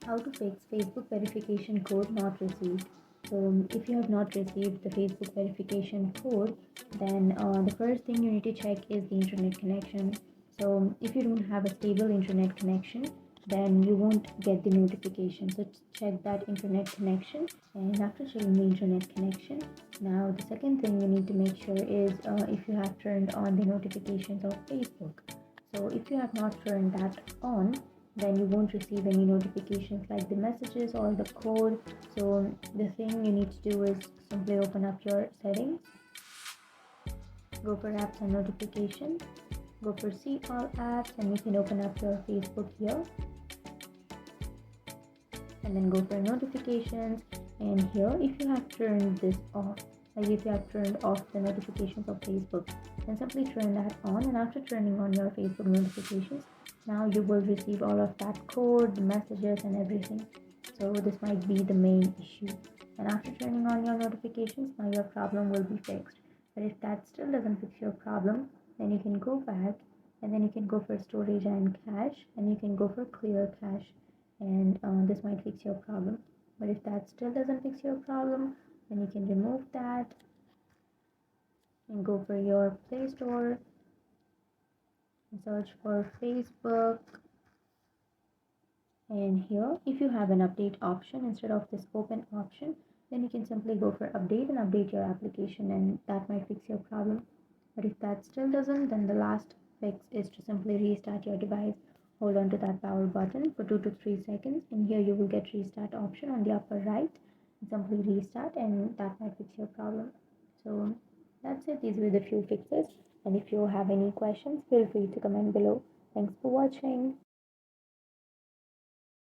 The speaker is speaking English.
How to fix Facebook verification code not received. So if you have not received the Facebook verification code, then the first thing you need to check is the internet connection. So if you don't have a stable internet connection, then you won't get the notification. So check that internet connection, and after checking the internet connection, now the second thing you need to make sure is if you have turned on the notifications of Facebook. So if you have not turned that on, then you won't receive any notifications like the messages or the code. So the thing you need to do is simply open up your settings, go for apps and notifications, go for see all apps, and you can open up your Facebook here, and then go for notifications. And here, if you have turned this off, like if you have turned off the notifications of Facebook, then simply turn that on. And after turning on your Facebook notifications, now you will receive all of that code, the messages and everything. So this might be the main issue. And after turning on your notifications, now your problem will be fixed. But if that still doesn't fix your problem, then you can go back, and then you can go for storage and cache, and you can go for clear cache, and this might fix your problem. But if that still doesn't fix your problem, then you can remove that and go for your Play Store and search for Facebook. And here, if you have an update option instead of this open option, then you can simply go for update and update your application, and that might fix your problem. But if that still doesn't, then the last fix is to simply restart your device. Hold on to that power button for 2 to 3 seconds, and here you will get restart option on the upper right. Simply restart, and that might fix your problem. So that's it. These were the few fixes, and if you have any questions, feel free to comment below. Thanks for watching.